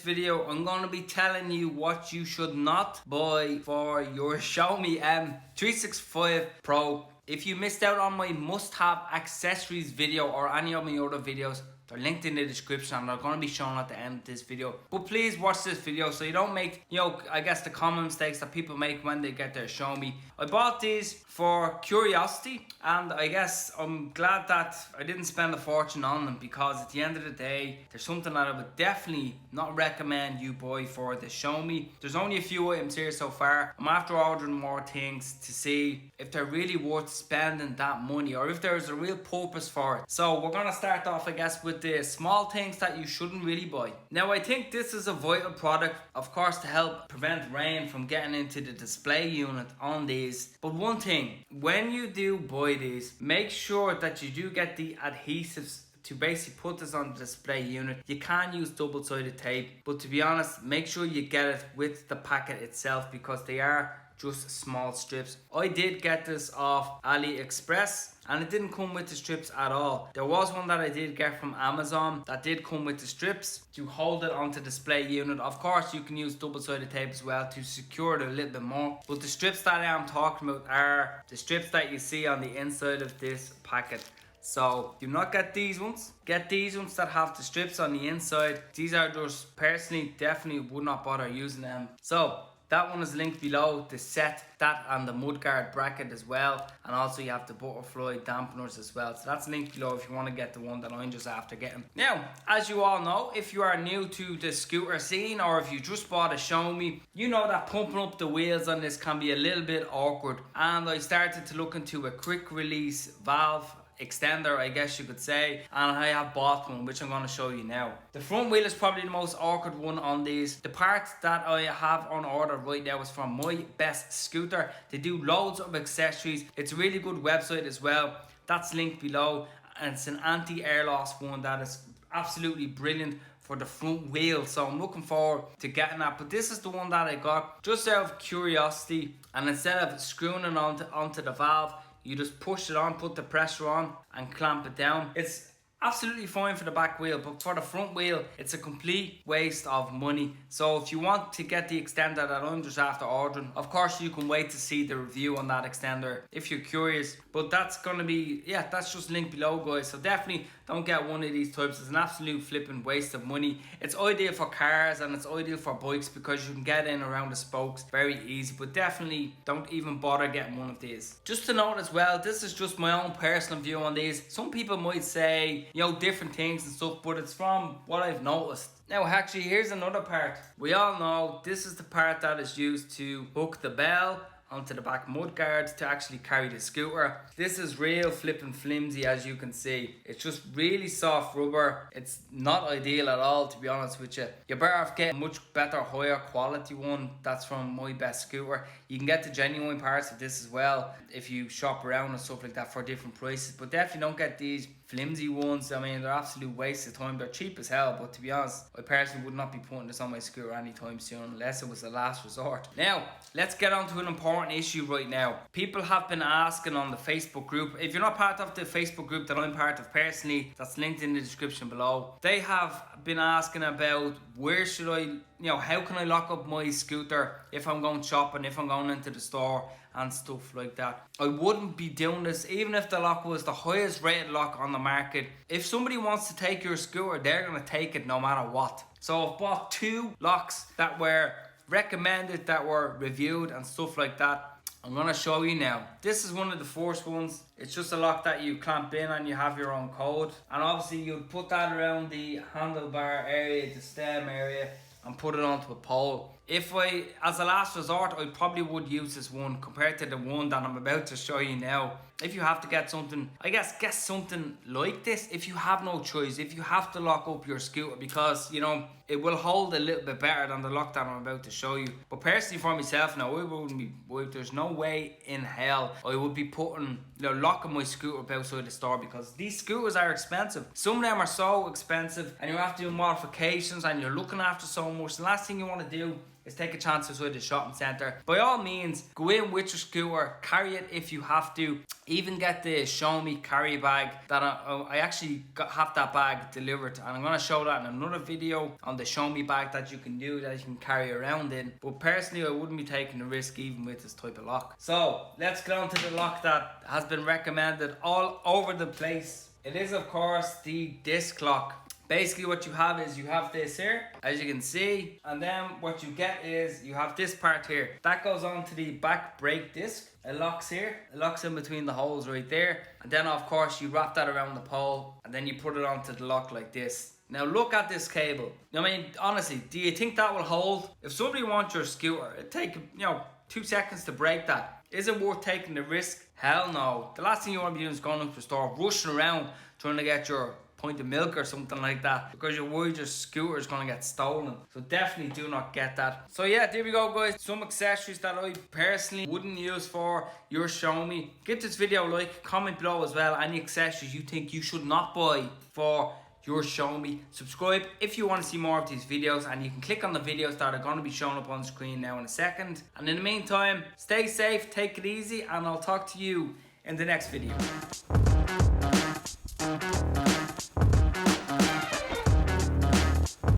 video, I'm going to be telling you what you should not buy for your Xiaomi M365 Pro. If you missed out on my must-have accessories video or any of my other videos, they're linked in the description and they're going to be shown at the end of this video. But please watch this video so you don't make, I guess the common mistakes that people make when they get their Xiaomi. I bought these for curiosity, and I guess I'm glad that I didn't spend a fortune on them, because at the end of the day, there's something that I would definitely not recommend you buy for the Xiaomi. There's only a few items here so far. I'm after ordering more things to see if they're really worth spending that money or if there's a real purpose for it. So we're going to start off, I guess, with the small things that you shouldn't really buy. Now, I think this is a vital product, of course, to help prevent rain from getting into the display unit on these. But one thing, when you do buy these, make sure that you do get the adhesives to basically put this on the display unit. You can use double-sided tape, but to be honest, make sure you get it with the packet itself, because they are just small strips. I did get this off AliExpress and it didn't come with the strips at all. There was one that I did get from Amazon that did come with the strips to hold it onto the display unit. Of course, you can use double-sided tape as well to secure it a little bit more, but the strips that I am talking about are the strips that you see on the inside of this packet. So do not get these ones. Get these ones that have the strips on the inside. These are just, personally, definitely would not bother using them. So that one is linked below, the set, that and the mudguard bracket as well. And also you have the butterfly dampeners as well. So that's linked below if you want to get the one that I'm just after getting. Now, as you all know, if you are new to the scooter scene or if you just bought a Xiaomi, you know that pumping up the wheels on this can be a little bit awkward. And I started to look into a quick release valve extender, I guess you could say, and I have bought one, which I'm going to show you now. The front wheel is probably the most awkward one on these. The part that I have on order right now is from My Best Scooter. They do loads of accessories. It's a really good website as well. That's linked below, and it's an anti-air loss one that is absolutely brilliant for the front wheel. So I'm looking forward to getting that. But this is the one that I got just out of curiosity, and instead of screwing it onto the valve, you just push it on, put the pressure on and clamp it down. It's absolutely fine for the back wheel, but for the front wheel, it's a complete waste of money. So if you want to get the extender that I'm just after ordering, of course you can wait to see the review on that extender if you're curious. But that's gonna be, that's just linked below, guys. So definitely don't get one of these types. It's an absolute flipping waste of money. It's ideal for cars and it's ideal for bikes because you can get in around the spokes very easy, but definitely don't even bother getting one of these. Just to note as well, this is just my own personal view on these. Some people might say, different things and stuff, but it's from what I've noticed. Now, actually, here's another part. We all know this is the part that is used to hook the bell onto the back mudguards to actually carry the scooter. This is real flipping flimsy, as you can see. It's just really soft rubber. It's not ideal at all, to be honest with you. You're better off getting a much better, higher quality one that's from My Best Scooter. You can get the genuine parts of this as well if you shop around and stuff like that for different prices, but definitely don't get these flimsy ones. I mean, they're absolute waste of time. They're cheap as hell, but to be honest, I personally would not be putting this on my scooter anytime soon unless it was the last resort. Now, let's get on to an important issue right now. People have been asking on the Facebook group. If you're not part of the Facebook group that I'm part of personally, that's linked in the description below. They have been asking about where should I, how can I lock up my scooter if I'm going shopping, if I'm going into the store and stuff like that. I wouldn't be doing this even if the lock was the highest rated lock on the market. If somebody wants to take your scooter, they're going to take it no matter what. So I've bought 2 locks that were recommended, that were reviewed and stuff like that. I'm going to show you now. This is one of the first ones. It's just a lock that you clamp in and you have your own code. And obviously you'll put that around the handlebar area, the stem area, and put it onto a pole. If as a last resort, I probably would use this one compared to the one that I'm about to show you now. If you have to get something, I guess get something like this if you have no choice, if you have to lock up your scooter, because it will hold a little bit better than the lock that I'm about to show you. But personally for myself now, I wouldn't be, there's no way in hell I would be putting, locking my scooter up outside the store, because these scooters are expensive. Some of them are so expensive and you have to do modifications and you're looking after so much. The last thing you want to do is take a chance inside the shopping centre. By all means, go in with your scooter, carry it if you have to. Even get the Xiaomi carry bag that I actually have that bag delivered, and I'm going to show that in another video on the Xiaomi bag that you can do, that you can carry around in. But personally, I wouldn't be taking the risk even with this type of lock. So let's get on to the lock that has been recommended all over the place. It is of course the disc lock. Basically what you have is you have this here, as you can see, and then what you get is you have this part here. That goes on to the back brake disc. It locks here, it locks in between the holes right there. And then of course you wrap that around the pole and then you put it onto the lock like this. Now look at this cable. I mean, honestly, do you think that will hold? If somebody wants your scooter, it'd take, 2 seconds to break that. Is it worth taking the risk? Hell no. The last thing you want to be doing is going up to the store, rushing around, trying to get your pint of milk or something like that, because you're worried your scooter is going to get stolen. So definitely do not get that. So yeah, there we go guys, some accessories that I personally wouldn't use for your Xiaomi. Give this video a like, comment below as well any accessories you think you should not buy for your Xiaomi. Subscribe if you want to see more of these videos, and you can click on the videos that are going to be shown up on the screen now in a second. And in the meantime, stay safe, take it easy, and I'll talk to you in the next video.